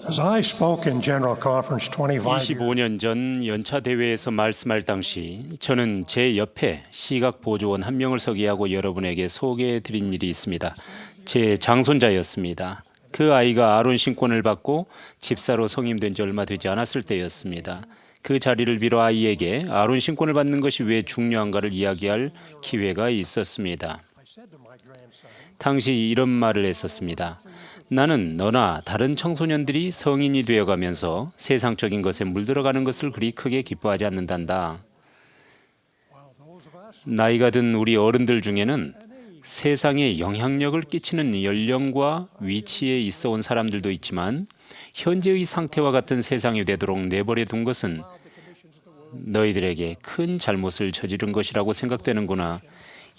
As I spoke in General Conference 25년 전 연차 대회에서 말씀할 당시 저는 제 옆에 시각 보조원 한 명을 서게 하고 여러분에게 소개해 드린 일이 있습니다. 제 장손자였습니다. 그 아이가 아론 신권을 받고 집사로 성임된 지 얼마 되지 않았을 때였습니다. 그 자리를 빌어 아이에게 아론 신권을 받는 것이 왜 중요한가를 이야기할 기회가 있었습니다. 당시 이런 말을 했었습니다. 나는 너나 다른 청소년들이 성인이 되어가면서 세상적인 것에 물들어가는 것을 그리 크게 기뻐하지 않는단다. 나이가 든 우리 어른들 중에는 세상에 영향력을 끼치는 연령과 위치에 있어 온 사람들도 있지만 현재의 상태와 같은 세상이 되도록 내버려 둔 것은 너희들에게 큰 잘못을 저지른 것이라고 생각되는구나.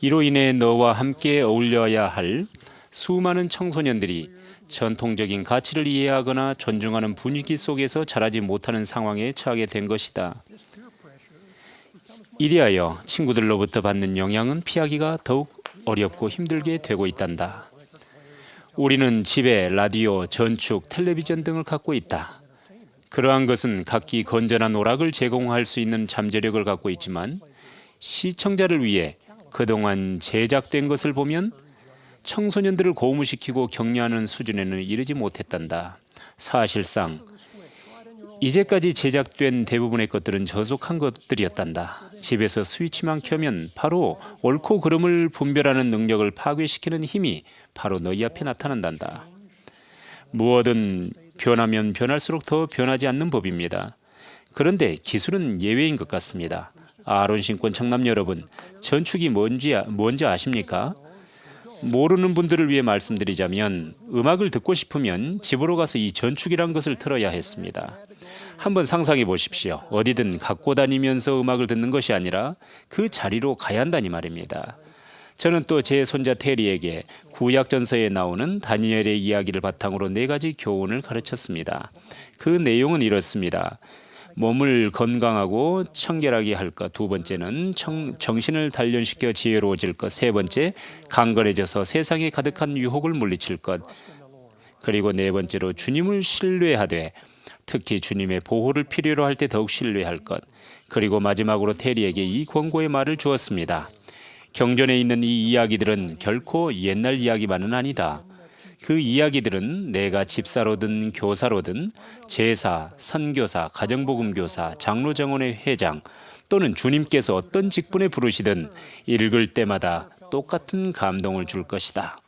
이로 인해 너와 함께 어울려야 할 수많은 청소년들이 전통적인 가치를 이해하거나 존중하는 분위기 속에서 자라지 못하는 상황에 처하게 된 것이다. 이리하여 친구들로부터 받는 영향은 피하기가 더욱 어렵고 힘들게 되고 있단다. 우리는 집에 라디오, 전축, 텔레비전 등을 갖고 있다. 그러한 것은 각기 건전한 오락을 제공할 수 있는 잠재력을 갖고 있지만 시청자를 위해 그동안 제작된 것을 보면 청소년들을 고무시키고 격려하는 수준에는 이르지 못했단다. 사실상 이제까지 제작된 대부분의 것들은 저속한 것들이었단다. 집에서 스위치만 켜면 바로 옳고 그름을 분별하는 능력을 파괴시키는 힘이 바로 너희 앞에 나타난단다. 무엇든 변하면 변할수록 더 변하지 않는 법입니다. 그런데 기술은 예외인 것 같습니다. 아론 신권 청남 여러분, 전축이 뭔지 아십니까? 모르는 분들을 위해 말씀드리자면 음악을 듣고 싶으면 집으로 가서 이 전축이란 것을 틀어야 했습니다. 한번 상상해 보십시오. 어디든 갖고 다니면서 음악을 듣는 것이 아니라 그 자리로 가야 한다니 말입니다. 저는 또 제 손자 테리에게 구약전서에 나오는 다니엘의 이야기를 바탕으로 4가지 교훈을 가르쳤습니다. 그 내용은 이렇습니다. 몸을 건강하고 청결하게 할 것. 2번째는 정신을 단련시켜 지혜로워질 것. 3번째, 강건해져서 세상에 가득한 유혹을 물리칠 것. 그리고 4번째로 주님을 신뢰하되 특히 주님의 보호를 필요로 할 때 더욱 신뢰할 것. 그리고 마지막으로 테리에게 이 권고의 말을 주었습니다. 경전에 있는 이 이야기들은 결코 옛날 이야기만은 아니다. 그 이야기들은 내가 집사로든 교사로든 제사, 선교사, 가정복음교사, 장로정원의 회장 또는 주님께서 어떤 직분에 부르시든 읽을 때마다 똑같은 감동을 줄 것이다.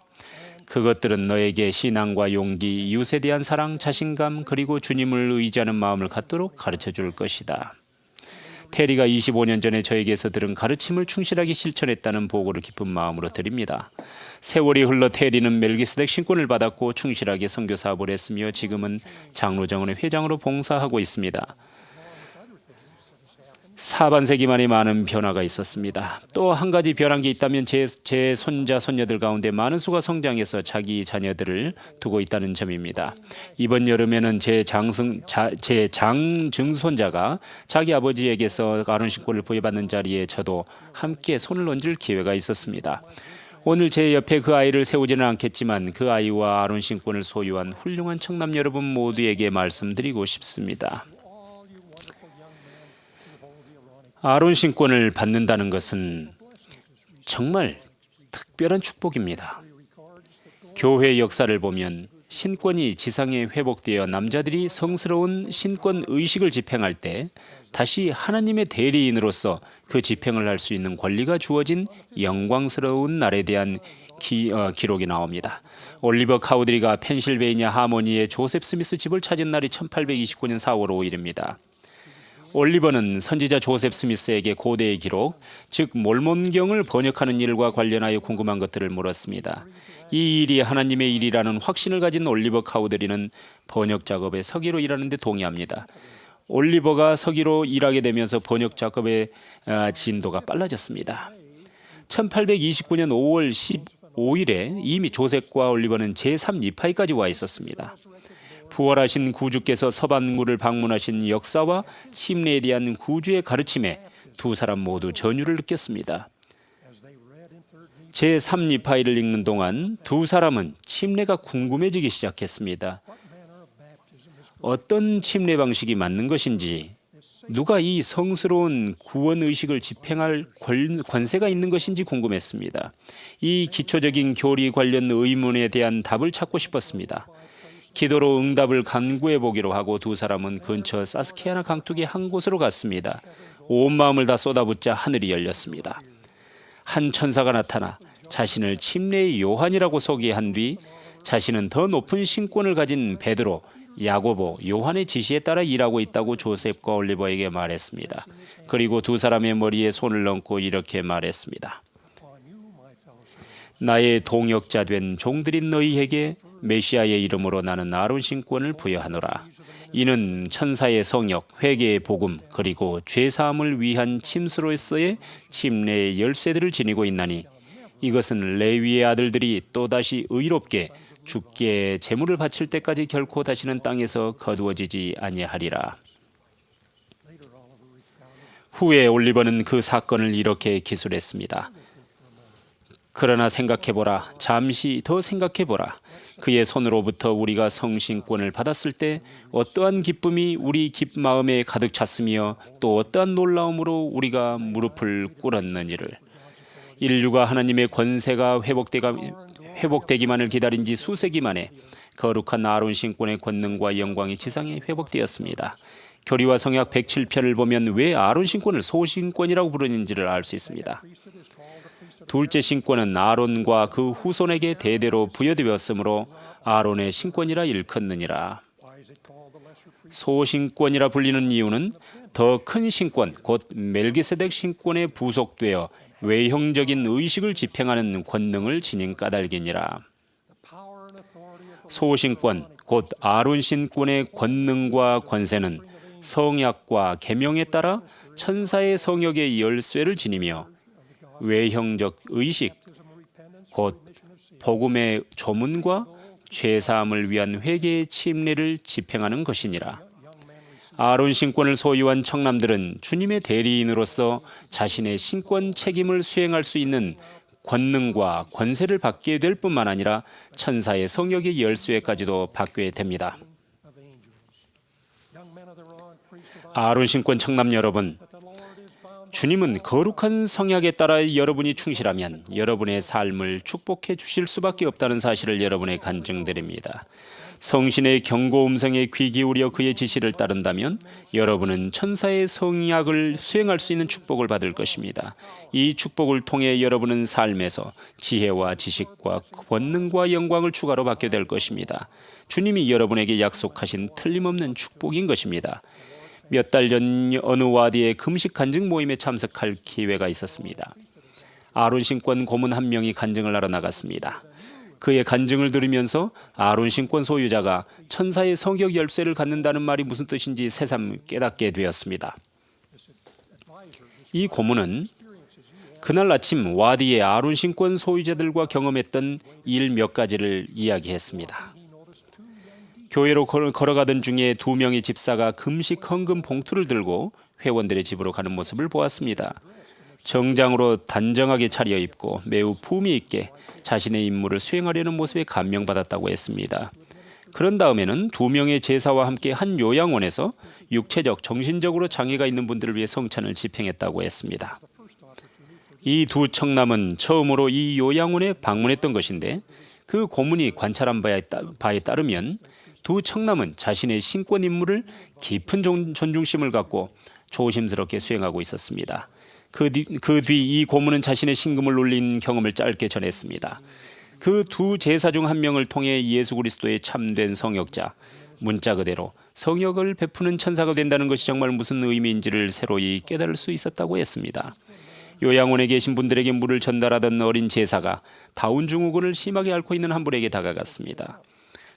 그것들은 너에게 신앙과 용기, 이웃에 대한 사랑, 자신감 그리고 주님을 의지하는 마음을 갖도록 가르쳐 줄 것이다. 테리가 25년 전에 저에게서 들은 가르침을 충실하게 실천했다는 보고를 기쁜 마음으로 드립니다. 세월이 흘러 테리는 멜기스덱 신권을 받았고 충실하게 선교 사업을 했으며 지금은 장로정원의 회장으로 봉사하고 있습니다. 사반세기 만에 많은 변화가 있었습니다. 또 한 가지 변한 게 있다면 제 손자, 손녀들 가운데 많은 수가 성장해서 자기 자녀들을 두고 있다는 점입니다. 이번 여름에는 제 장증손자가 자기 아버지에게서 아론 신권을 부여받는 자리에 저도 함께 손을 얹을 기회가 있었습니다. 오늘 제 옆에 그 아이를 세우지는 않겠지만 그 아이와 아론 신권을 소유한 훌륭한 청남 여러분 모두에게 말씀드리고 싶습니다. 아론 신권을 받는다는 것은 정말 특별한 축복입니다. 교회 역사를 보면 신권이 지상에 회복되어 남자들이 성스러운 신권 의식을 집행할 때 다시 하나님의 대리인으로서 그 집행을 할 수 있는 권리가 주어진 영광스러운 날에 대한 기록이 나옵니다. 올리버 카우드리가 펜실베이니아 하모니의 조셉 스미스 집을 찾은 날이 1829년 4월 5일입니다. 올리버는 선지자 조셉 스미스에게 고대의 기록, 즉 몰몬경을 번역하는 일과 관련하여 궁금한 것들을 물었습니다. 이 일이 하나님의 일이라는 확신을 가진 올리버 카우드리는 번역 작업에 서기로 일하는 데 동의합니다. 올리버가 서기로 일하게 되면서 번역 작업의 진도가 빨라졌습니다. 1829년 5월 15일에 이미 조셉과 올리버는 제3이파이까지 와 있었습니다. 부활하신 구주께서 서반구를 방문하신 역사와 침례에 대한 구주의 가르침에 두 사람 모두 전율을 느꼈습니다. 제3이파이를 읽는 동안 두 사람은 침례가 궁금해지기 시작했습니다. 어떤 침례 방식이 맞는 것인지, 누가 이 성스러운 구원 의식을 집행할 권세가 있는 것인지 궁금했습니다. 이 기초적인 교리 관련 의문에 대한 답을 찾고 싶었습니다. 기도로 응답을 간구해 보기로 하고 두 사람은 근처 사스키아나 강둑의 한 곳으로 갔습니다. 온 마음을 다 쏟아붓자 하늘이 열렸습니다. 한 천사가 나타나 자신을 침례의 요한이라고 소개한 뒤 자신은 더 높은 신권을 가진 베드로, 야고보, 요한의 지시에 따라 일하고 있다고 조셉과 올리버에게 말했습니다. 그리고 두 사람의 머리에 손을 얹고 이렇게 말했습니다. 나의 동역자 된 종들인 너희에게 메시아의 이름으로 나는 아론 신권을 부여하노라. 이는 천사의 성역, 회개의 복음, 그리고 죄사함을 위한 침수로서의 침례의 열쇠들을 지니고 있나니 이것은 레위의 아들들이 또다시 의롭게 주께 제물을 바칠 때까지 결코 다시는 땅에서 거두어지지 아니하리라. 후에 올리버는 그 사건을 이렇게 기술했습니다. 그러나 생각해보라. 잠시 더 생각해보라. 그의 손으로부터 우리가 성신권을 받았을 때 어떠한 기쁨이 우리 마음에 가득 찼으며 또 어떠한 놀라움으로 우리가 무릎을 꿇었느니를. 인류가 하나님의 권세가 회복되기만을 기다린 지 수세기 만에 거룩한 아론 신권의 권능과 영광이 지상에 회복되었습니다. 교리와 성약 107편을 보면 왜 아론 신권을 소신권이라고 부르는지를 알 수 있습니다. 둘째 신권은 아론과 그 후손에게 대대로 부여되었으므로 아론의 신권이라 일컫느니라. 소신권이라 불리는 이유는 더 큰 신권, 곧 멜기세덱 신권에 부속되어 외형적인 의식을 집행하는 권능을 지닌 까닭이니라. 소신권, 곧 아론 신권의 권능과 권세는 성약과 계명에 따라 천사의 성역의 열쇠를 지니며 외형적 의식, 곧 복음의 조문과 죄사함을 위한 회개의 침례를 집행하는 것이니라. 아론 신권을 소유한 청남들은 주님의 대리인으로서 자신의 신권 책임을 수행할 수 있는 권능과 권세를 받게 될 뿐만 아니라 천사의 성역의 열쇠까지도 받게 됩니다. 아론 신권 청남 여러분, 주님은 거룩한 성약에 따라 여러분이 충실하면 여러분의 삶을 축복해 주실 수밖에 없다는 사실을 여러분에 간증드립니다. 성신의 경고 음성에 귀 기울여 그의 지시를 따른다면 여러분은 천사의 성약을 수행할 수 있는 축복을 받을 것입니다. 이 축복을 통해 여러분은 삶에서 지혜와 지식과 권능과 영광을 추가로 받게 될 것입니다. 주님이 여러분에게 약속하신 틀림없는 축복인 것입니다. 몇 달 전 어느 와디의 금식 간증 모임에 참석할 기회가 있었습니다. 아론 신권 고문 한 명이 간증을 하러 나갔습니다. 그의 간증을 들으면서 아론 신권 소유자가 천사의 성역 열쇠를 갖는다는 말이 무슨 뜻인지 새삼 깨닫게 되었습니다. 이 고문은 그날 아침 와디의 아론 신권 소유자들과 경험했던 일 몇 가지를 이야기했습니다. 교회로 걸어가던 중에 두 명의 집사가 금식 헌금 봉투를 들고 회원들의 집으로 가는 모습을 보았습니다. 정장으로 단정하게 차려입고 매우 품위 있게 자신의 임무를 수행하려는 모습에 감명받았다고 했습니다. 그런 다음에는 두 명의 제사와 함께 한 요양원에서 육체적, 정신적으로 장애가 있는 분들을 위해 성찬을 집행했다고 했습니다. 이 두 청남은 처음으로 이 요양원에 방문했던 것인데 그 고문이 관찰한 바에 따르면 두 청남은 자신의 신권 임무를 깊은 존중심을 갖고 조심스럽게 수행하고 있었습니다. 그 뒤 이 고문은 자신의 신금을 울린 경험을 짧게 전했습니다. 그 두 제사 중 한 명을 통해 예수 그리스도의 참된 성역자, 문자 그대로 성역을 베푸는 천사가 된다는 것이 정말 무슨 의미인지를 새로이 깨달을 수 있었다고 했습니다. 요양원에 계신 분들에게 물을 전달하던 어린 제사가 다운 증후군을 심하게 앓고 있는 한 분에게 다가갔습니다.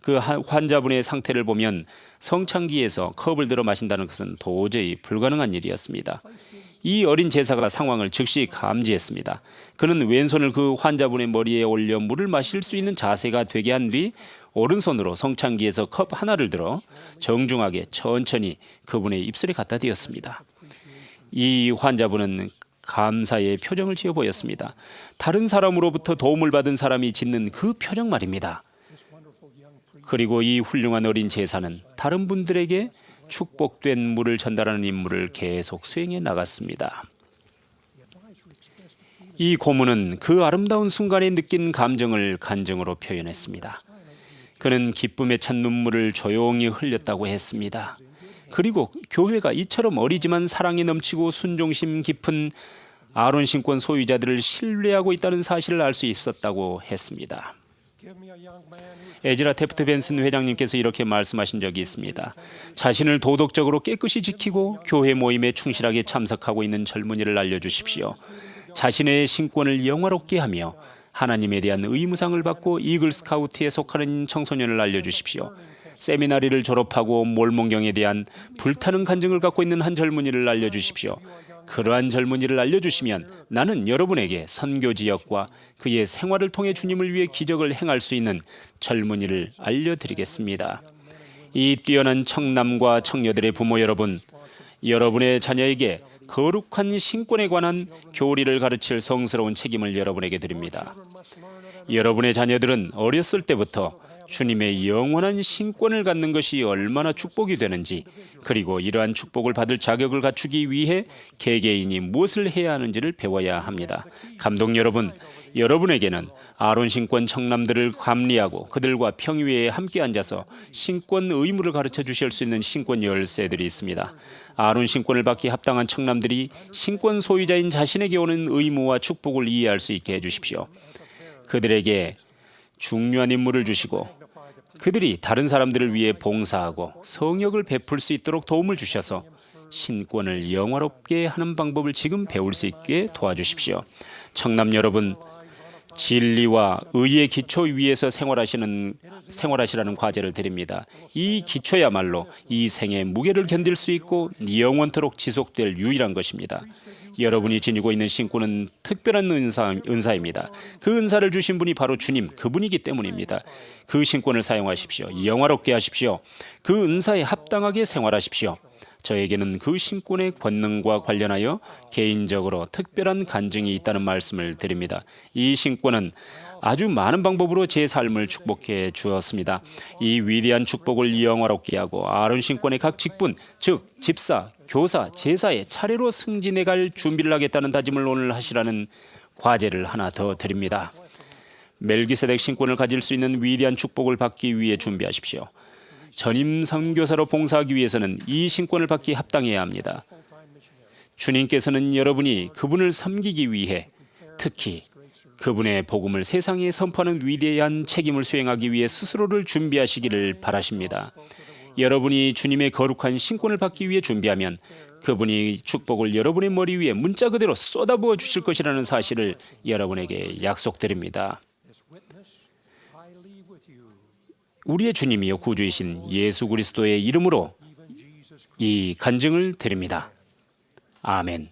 그 환자분의 상태를 보면 성창기에서 컵을 들어 마신다는 것은 도저히 불가능한 일이었습니다. 이 어린 제사가 상황을 즉시 감지했습니다. 그는 왼손을 그 환자분의 머리에 올려 물을 마실 수 있는 자세가 되게 한 뒤 오른손으로 성창기에서 컵 하나를 들어 정중하게 천천히 그분의 입술에 갖다 대었습니다. 이 환자분은 감사의 표정을 지어 보였습니다. 다른 사람으로부터 도움을 받은 사람이 짓는 그 표정 말입니다. 그리고 이 훌륭한 어린 제사는 다른 분들에게 축복된 물을 전달하는 임무를 계속 수행해 나갔습니다. 이 고문은 그 아름다운 순간에 느낀 감정을 간증으로 표현했습니다. 그는 기쁨에 찬 눈물을 조용히 흘렸다고 했습니다. 그리고 교회가 이처럼 어리지만 사랑이 넘치고 순종심 깊은 아론 신권 소유자들을 신뢰하고 있다는 사실을 알 수 있었다고 했습니다. 에즈라 테프트 벤슨 회장님께서 이렇게 말씀하신 적이 있습니다. 자신을 도덕적으로 깨끗이 지키고 교회 모임에 충실하게 참석하고 있는 젊은이를 알려주십시오. 자신의 신권을 영화롭게 하며 하나님에 대한 의무상을 받고 이글 스카우트에 속하는 청소년을 알려주십시오. 세미나리를 졸업하고 몰몬경에 대한 불타는 간증을 갖고 있는 한 젊은이를 알려주십시오. 그러한 젊은이를 알려주시면 나는 여러분에게 선교 지역과 그의 생활을 통해 주님을 위해 기적을 행할 수 있는 젊은이를 알려드리겠습니다. 이 뛰어난 청남과 청녀들의 부모 여러분, 여러분의 자녀에게 거룩한 신권에 관한 교리를 가르칠 성스러운 책임을 여러분에게 드립니다. 여러분의 자녀들은 어렸을 때부터 주님의 영원한 신권을 갖는 것이 얼마나 축복이 되는지, 그리고 이러한 축복을 받을 자격을 갖추기 위해 개개인이 무엇을 해야 하는지를 배워야 합니다. 감독 여러분, 여러분에게는 아론 신권 청남들을 감리하고 그들과 평위에 함께 앉아서 신권 의무를 가르쳐 주실 수 있는 신권 열쇠들이 있습니다. 아론 신권을 받기 합당한 청남들이 신권 소유자인 자신에게 오는 의무와 축복을 이해할 수 있게 해주십시오. 그들에게 중요한 임무를 주시고 그들이 다른 사람들을 위해 봉사하고 성역을 베풀 수 있도록 도움을 주셔서 신권을 영화롭게 하는 방법을 지금 배울 수 있게 도와주십시오. 청남 여러분, 진리와 의의 기초 위에서 생활하시라는 과제를 드립니다. 이 기초야말로 이 생의 무게를 견딜 수 있고 영원토록 지속될 유일한 것입니다. 여러분이 지니고 있는 신권은 특별한 은사입니다. 그 은사를 주신 분이 바로 주님, 그분이기 때문입니다. 그 신권을 사용하십시오. 영화롭게 하십시오. 그 은사에 합당하게 생활하십시오. 저에게는 그 신권의 권능과 관련하여 개인적으로 특별한 간증이 있다는 말씀을 드립니다. 이 신권은 아주 많은 방법으로 제 삶을 축복해 주었습니다. 이 위대한 축복을 영화롭게 하고 아론 신권의 각 직분, 즉 집사, 교사, 제사에 차례로 승진해 갈 준비를 하겠다는 다짐을 오늘 하시라는 과제를 하나 더 드립니다. 멜기세덱 신권을 가질 수 있는 위대한 축복을 받기 위해 준비하십시오. 전임 선교사로 봉사하기 위해서는 이 신권을 받기 합당해야 합니다. 주님께서는 여러분이 그분을 섬기기 위해, 특히 그분의 복음을 세상에 선포하는 위대한 책임을 수행하기 위해 스스로를 준비하시기를 바라십니다. 여러분이 주님의 거룩한 신권을 받기 위해 준비하면 그분이 축복을 여러분의 머리 위에 문자 그대로 쏟아부어 주실 것이라는 사실을 여러분에게 약속드립니다. 우리의 주님이요 구주이신 예수 그리스도의 이름으로 이 간증을 드립니다. 아멘.